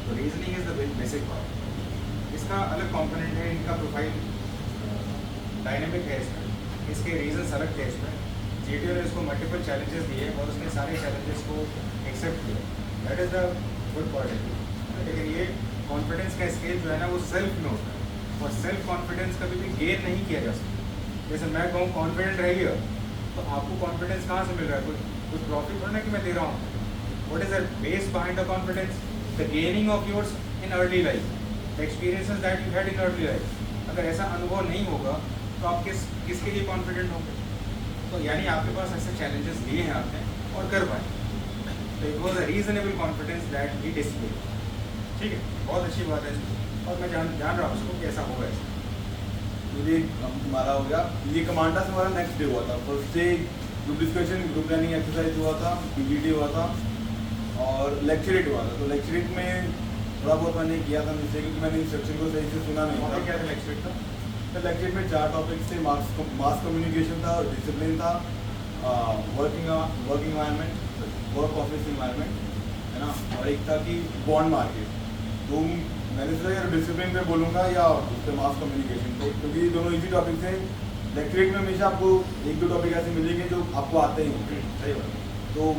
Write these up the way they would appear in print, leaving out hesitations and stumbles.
तो reasoning is the basic part. इसका अलग कंपोनेंट है, इनका प्रोफाइल डायनेमिक है, इसमें इसके रीजंस अलग थे। इसमें जीटीओ ने इसको मल्टीपल चैलेंजेस दिए और उसने सारे चैलेंजेस को एक्सेप्ट किया, that is the good part है। लेकिन ये कॉन्फिडेंस का स्केल जो है ना वो सेल्फ में होता है, और सेल्फ कॉन्फिडेंस कभी भी गेन नहीं किया जा सकता। जैसे मैं कहूँ कॉन्फिडेंट रहिए, तो आपको कॉन्फिडेंस कहाँ से मिल रहा है? कुछ प्रॉफिट हो ना कि मैं दे रहा हूँ। What is the base behind the confidence? The gaining of yours in early life, the experiences that you had in early life. अगर ऐसा अनुभव नहीं होगा तो आप किसके लिए कॉन्फिडेंट होंगे? तो यानी आपके पास ऐसे चैलेंजेस लिए हैं आपने और कर पाए, तो it was a reasonable confidence that he display. ठीक है, बहुत अच्छी बात है इसमें, और मैं जान रहा हूँ उसको कैसा होगा ऐसा। ये हमारा हो गया, ये कमांडा से हमारा नेक्स्ट डे हुआ था। First day group discussion, group planning exercise हुआ था, पीपीटी हुआ था और लेक्चरेट हुआ था। तो लेक्चरेट में थोड़ा बहुत मैंने किया था मुझसे, क्योंकि मैंने इंस्ट्रक्शन को सही से सुना नहीं था। क्या था लेक्चरेट का? तो लेक्चरेट में 4 टॉपिक्स थे। मास कम्युनिकेशन था, डिसिप्लिन था, working environment, work office environment, है ना, और एक था कि बॉन्ड मार्केट। तो मैंने सोचा यार डिसिप्लिन पे बोलूँगा या उस पर मास कम्युनिकेशन पे, क्योंकि ये दोनों इजी टॉपिक्स हैं। लेक्चरेट में हमेशा आपको 1-2 टॉपिक ऐसे मिलेंगे जो आपको आते ही होंगे। सही बात। तो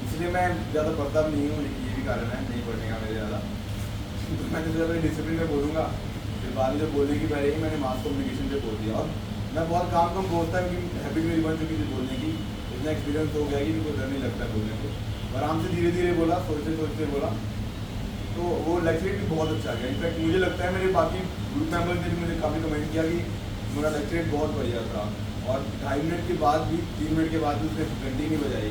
इसलिए मैं ज़्यादा पढ़ता भी नहीं हूँ, ये भी कारण है नहीं पढ़ने का मेरे ज़्यादा। तो मैंने सोचा मैं डिसिप्लिन में बोलूँगा, फिर बाद में जब बोलने की पहले ही मैंने मास कम्युनिकेशन पे बोल दिया। और मैं बहुत कम बोलता है, क्योंकि हैबिट मेरी बन चुकी थी बोलने की, इतना एक्सपीरियंस हो गया कि मुझे डर नहीं लगता बोलने को। आराम से धीरे धीरे बोला, सोचते सोचते बोला, तो वो लेक्चरेट भी बहुत अच्छा गया। इनफैक्ट मुझे लगता है मेरे बाकी ग्रुप मेंबर्स ने भी मुझे काफ़ी कमेंट किया कि मेरा लेक्चरेट बहुत बढ़िया था, और 2.5 मिनट के बाद भी, 3 मिनट के बाद भी उसने घंटी नहीं बजाई।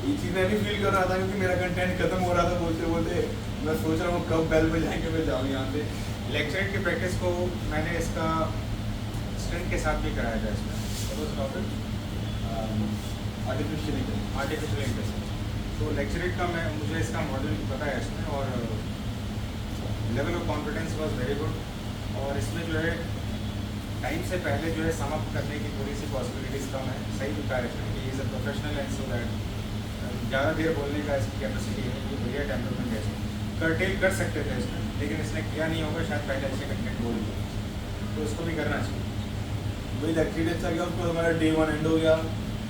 ये चीज़ मैं भी फील कर रहा था, क्योंकि मेरा कंटेंट खत्म हो रहा था बोलते बोलते। मैं सोच रहा हूँ कब बेल बजाएंगे मैं जाऊँ यहाँ से। लेक्चरेट की प्रैक्टिस को मैंने इसका स्टूडेंट के साथ भी कराया था। इसमें टॉपिक आर्टिफिशियल इंटेलिजेंस। तो लेक्चरेट का मुझे इसका मॉडल पता है इसमें, और level of confidence was very good. और इसमें जो है टाइम से पहले जो है समाप्त करने की थोड़ी सी पॉसिबिलिटीज़ कम है। सही भी कहा इसमें कि is a professional and so that ज़्यादा देर बोलने का इसकी कैपेसिटी है, ये बढ़िया टेम्परमेंट है इसमें। कर्टेल कर सकते थे इसमें, लेकिन इसने किया नहीं होगा, शायद पहले अच्छे कंटेंट बोल दिए, तो इसको भी करना चाहिए। वही लेक्चरेट अच्छा गया। उसको हमारा डे 1 एंड हो गया।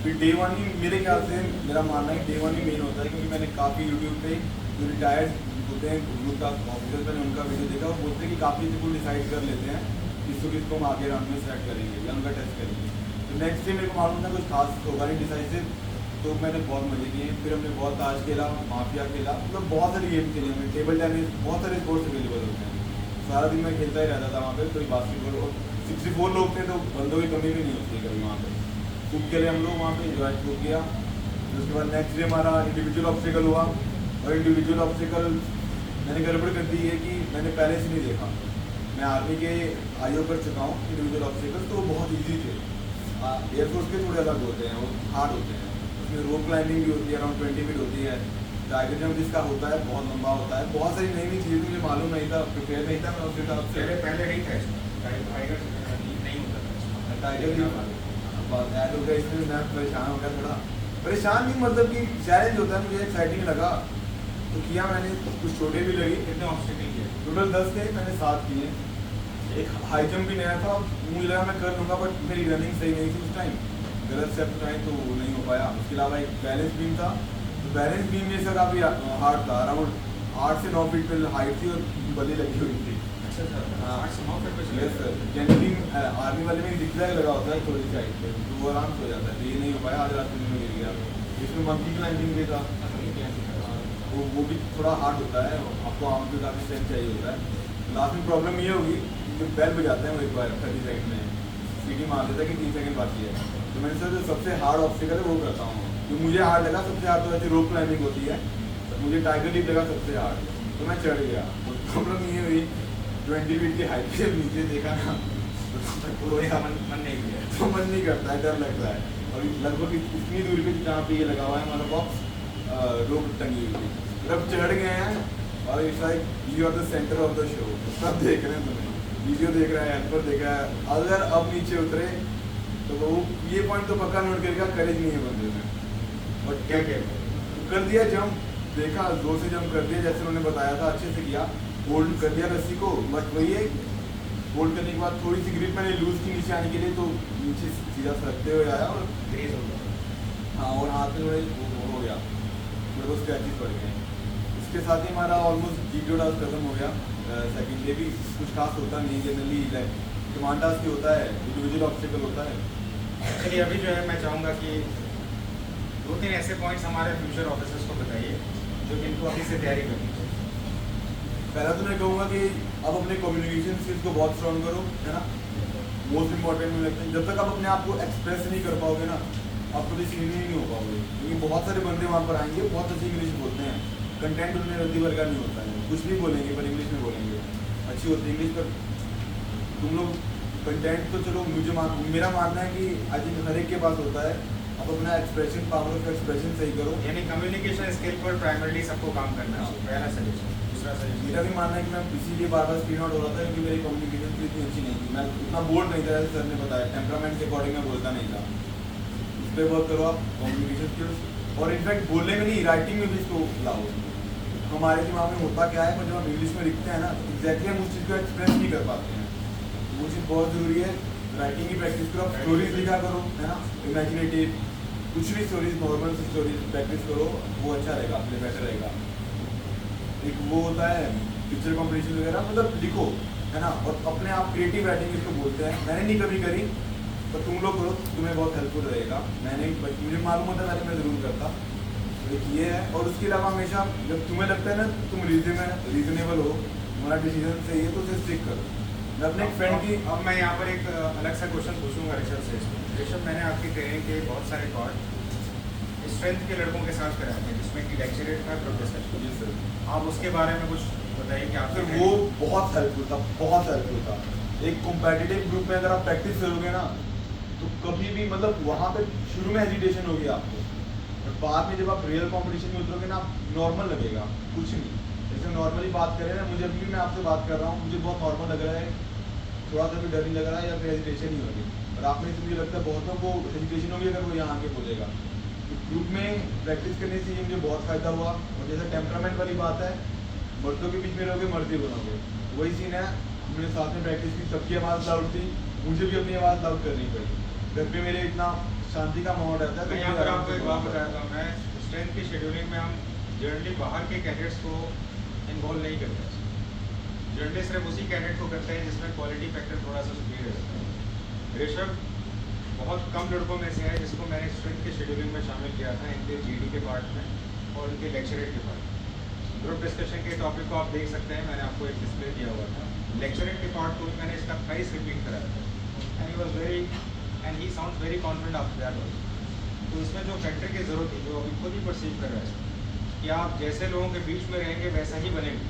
फिर डे 1 ही मेरे ख्याल से, मेरा मानना है डे 1 ही मेन होता है, क्योंकि मैंने काफ़ी यूट्यूब पे जो रिटायर्ड होते हैं ग्रुप का ऑफिसर, मैंने उनका वीडियो देखा। वो बोलते हैं कि काफ़ी चीज़ डिसाइड कर लेते हैं किसको हम आगे राउंड में सेलेक्ट करेंगे या उनका टेस्ट करेंगे। तो नेक्स्ट डे मेरे को मालूम था कुछ खास होगा नहीं डिसाइसिव, तो मैंने बहुत मजे किए। फिर हमने बहुत ताश खेला, माफिया खेला, मतलब बहुत सारी गेम खेली हमने, टेबल टेनिस, बहुत सारे स्पोर्ट्स अवेलेबल होते हैं। सारा दिन मैं खेलता ही रहता था वहाँ पे। कोई बास्केटबॉल, और 64 लोग थे तो बंदों की कमी भी नहीं होती है कभी वहाँ पे। खूब खेले हम लोग वहाँ पे, इंजॉय खूब किया। उसके बाद नेक्स्ट डे हमारा इंडिविजुअल ऑब्स्टिकल हुआ, और इंडिविजुअल ऑब्स्टिकल मैंने गड़बड़ कर दी है कि मैंने पहले से नहीं देखा। मैं आर्मी के आईओ कर चुका हूँ इंडिविजुअल ऑब्स्टिकल, तो वो बहुत ईजी थे। एयरफोर्स के थोड़े अलग होते हैं, वो हार्ड होते हैं। उसमें रोप क्लाइंबिंग भी होती है, अराउंड 20 फीट होती है। टाइगर जंप जिसका होता है बहुत लंबा होता है। बहुत सारी नई नई चीज़ें मुझे मालूम नहीं था, प्रिपेयर नहीं था मैं उसके हिसाब से। पहले नहीं था इसमें, टाइगर नहीं होता था टाइगर भी बात ऐड हो गया इसमें। मैं परेशान हो गया थोड़ा, परेशान नहीं मतलब कि चैलेंज होता है, मुझे एक्साइटिंग लगा तो किया मैंने। कुछ छोटे भी लगे। कितने ऑब्स्टिकल किए? टोटल 10 थे, मैंने 7 किए। एक हाई जंप भी नया था, मुझे लगा मैं कर लूँगा, बट मेरी रनिंग सही नहीं थी उस टाइम, गलत स्टेप उठाए तो वो नहीं हो पाया। उसके अलावा एक बैलेंस बीम था, तो बैलेंस बीम में से काफ़ी हार्ड था। अराउंड 8 से 9 फीट पर हाइट थी और बली लगी हुई थी। अच्छा सर, 8 से 9 फीट पे चले? Yes sir. जनरली आर्मी वाले में दिखता लगा होता है थोड़ी सी हाइट पे, तो वो आराम से हो जाता है। तो ये नहीं हो पाया, आधे रास्ते में गिर गया। इसमें मंकी क्लाइंबिंग भी था, वो भी थोड़ा हार्ड होता है, आपको आर्म पे काफ़ी स्ट्रेंथ चाहिए होता है। लास्ट में प्रॉब्लम ये होगी जो बेल बजाते हैं वो एक बार 30 सेकंड में सीटी मार देता है कि 3 सेकंड बाकी है। तो मैंने सर जो सबसे हार्ड ऑब्स्टिकल है वो करता हूँ, जो मुझे हार्ड लगा सबसे हार्ड। तो ऐसे रोप क्लाइंबिंग होती है, तो मुझे टाइगर लीप लगा सबसे हार्ड, तो मैं चढ़ गया। तो प्रॉब्लम ये हुई 20 फीट की हाइट से नीचे देखा ना, तो मन नहीं किया, तो मन नहीं करता है, डर लगता है। और लगभग इतनी दूरी पे जहाँ पे ये लगा हुआ है हमारा बॉक्स, रोप टंगी हुई थी। जब चढ़ गए हैं और it's like you are the centre of the show, सब देख रहे हैं तुम्हें, वीडियो देख रहा है, हेल्पर देख रहा है। अगर अब नीचे उतरे तो वो ये पॉइंट तो पक्का नोट करेगा, करेज नहीं है बंदे में। बट क्या क्या कर दिया, जंप देखा, जोर से जंप कर दिया जैसे उन्होंने बताया था, अच्छे से किया। होल्ड कर लिया रस्सी को, बट वही है होल्ड करने के बाद थोड़ी सी ग्रिप मैंने लूज की नीचे आने के लिए, तो नीचे सीधा सरकते हुए आया और ग्रेज हो गया। हाँ, और हाथ में थोड़े वो हो गया, मेरे को स्क्रैचेस पड़ गए। इसके साथ ही हमारा ऑलमोस्ट जीटीओ टास्क खत्म हो गया। सेकंड डे भी कुछ खास होता नहीं, जनरली कमांड टास्क ही होता है, इंडिविजुअल ऑब्स्टिकल होता है। चलिए अभी जो है मैं चाहूँगा कि 2-3 ऐसे पॉइंट्स हमारे फ्यूचर ऑफिसर्स को बताइए जो कि इनको अभी से तैयारी करनी चाहिए। पहला तो मैं कहूँगा कि आप अपने कम्युनिकेशन स्किल्स को बहुत स्ट्रॉन्ग करो, है ना, मोस्ट इंपॉर्टेंट मुझे लगता है। जब तक आप अपने आप को एक्सप्रेस नहीं कर पाओगे ना, आप कभी सीनियर नहीं हो पाओगे, क्योंकि बहुत सारे बंदे वहाँ पर आएंगे, बहुत अच्छी इंग्लिश बोलते हैं, कंटेंट उनमें रद्दी भर का नहीं होता है, कुछ भी बोलेंगे पर इंग्लिश में बोलेंगे, अच्छी होती है इंग्लिश। पर तुम लोग कंटेंट तो चलो, मेरा मानना है कि आई थिंक हर एक के पास होता है, आप अपना एक्सप्रेशन, पावर ऑफ एक्सप्रेशन सही करो। यानी कम्युनिकेशन स्किल पर प्राइमरली सबको काम करना है, पहला सजेशन। दूसरा सजेशन मेरा भी मानना है कि मैं इसीलिए बार बार स्क्रीन आउट हो रहा था, क्योंकि मेरी कम्युनिकेशन स्किल इतनी अच्छी नहीं थी, मैं उतना बोल्ड नहीं था, जैसे सर ने बताया, टेम्परामेंट के अकॉर्डिंग मैं बोलता नहीं था। इस पर वर्क करो आप, कम्युनिकेशन स्किल्स, और इनफैक्ट बोलने में नहीं, राइटिंग में भी इसको लाओ। हमारे दिमाग में होता क्या है, पर जब हम इंग्लिश में लिखते हैं ना, तो एग्जैक्टली हम उस चीज़ को एक्सप्रेस नहीं कर पाते हैं, वो चीज़ बहुत ज़रूरी है। राइटिंग की प्रैक्टिस करो, आप स्टोरीज लिखा करो, है ना, इमेजिनेटिव, कुछ भी स्टोरीज, नॉर्मल स्टोरीज प्रैक्टिस करो, वो अच्छा रहेगा, आपके लिए बेटर रहेगा। एक वो होता है पिक्चर कॉम्पिटिशन वगैरह, मतलब लिखो, है ना, और अपने आप क्रिएटिव राइटिंग इसको बोलते हैं। मैंने नहीं कभी करी, पर तुम लोग करो, तुम्हें बहुत हेल्पफुल रहेगा। मैंने, मुझे मालूम होता है, मैं ज़रूर करता। तो एक ये है, और उसके अलावा हमेशा जब तुम्हें लगता है ना तुम रीजनेबल हो, तुम्हारा डिसीजन सही है, तो उसे स्टिक करो। मैं अपने एक फ्रेंड की, अब मैं यहाँ पर एक अलग सा क्वेश्चन पूछूंगा ऋषभ से। ऋषभ, मैंने आपकी ट्रेनिंग के बहुत सारे कॉर्ड स्ट्रेंथ के लड़कों के साथ कराए थे, जिसमें कि लेक्चरेट था, ग्रुप डिस्कशन। जी सर, आप उसके बारे में कुछ बताइए कि आपके वो बहुत हेल्पफुल था, बहुत हेल्पफुल था। एक कॉम्पिटिटिव ग्रुप में अगर आप प्रैक्टिस करोगे ना, तो कभी भी, मतलब वहाँ पे शुरू में हेजिटेशन होगी आपको, और बाद में जब आप रियल कंपटीशन में उतरोगे ना, आप नॉर्मल लगेगा, कुछ नहीं। जैसे नॉर्मली बात करें ना, मुझे अभी भी मैं आपसे बात कर रहा हूँ, मुझे बहुत नॉर्मल लग रहा है, थोड़ा सा भी डर नहीं लग रहा है, या फिर हेजिटेशन नहीं होगी। और आप में से मुझे लगता है बहुतों को हेजिटेशन होगी अगर वो यहाँ आके बोलेगा। तो ग्रुप में प्रैक्टिस करने से ये मुझे बहुत फ़ायदा हुआ। और जैसे टेम्परामेंट वाली बात है, मर्दों के बीच में रहोगे, मर्द ही बनोगे, वही सीन है। हमने साथ में प्रैक्टिस की, सबकी आवाज़ लाउड थी, मुझे भी अपनी आवाज़ लाउड करनी पड़ी। घर पे मेरे इतना शांति का माहौल रहता है। मैं यहाँ पर आपको एक बात बताया था, मैं स्ट्रेंथ की शेड्यूलिंग में हम जनरली बाहर के कैडेट्स को इन्वॉल्व नहीं करते। जनरली सिर्फ उसी कैडेट को करते हैं जिसमें क्वालिटी फैक्टर थोड़ा सा सुपीरियर रहता है। ऋषभ बहुत कम लड़कों में से है जिसको मैंने स्ट्रेंथ के शेड्यूलिंग में शामिल किया था, इनके जीडी के पार्ट में और इनके लेक्चरेट के पार्ट में। ग्रुप डिस्कशन के टॉपिक को आप देख सकते हैं, मैंने आपको एक डिस्प्ले दिया हुआ था। लेक्चरेट के पार्ट को भी मैंने इसका थ्राइस रिपीट कराया था, and he was very and he sounds very confident after that also. तो इसमें जो फैक्टर की ज़रूरत थी, जो अभी खुद ही परसीव कर रहा है कि आप जैसे लोगों के बीच में रहेंगे वैसा ही बनेंगे।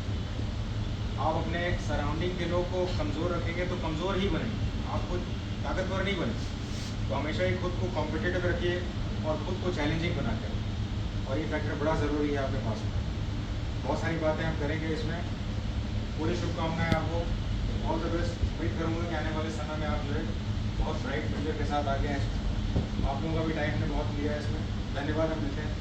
आप अपने सराउंडिंग के लोग को कमज़ोर रखेंगे तो कमज़ोर ही बनेंगे, आप खुद ताकतवर नहीं बनेंगे। तो हमेशा ही खुद को कॉम्पिटिटिव रखिए और खुद को चैलेंजिंग बनाते रहिए, और ये फैक्टर बड़ा ज़रूरी है आपके पास में। बहुत सारी बातें हम करेंगे इसमें, पूरी शुभकामनाएं आपको, ऑल द बेस्ट। उम्मीद करूँगा कि आने वाले समय में आप जो है बहुत ब्राइट फ्यूचर के साथ आगे हैं। आप लोगों का भी टाइम ने बहुत लिया है इसमें, धन्यवाद, हम मिलते हैं।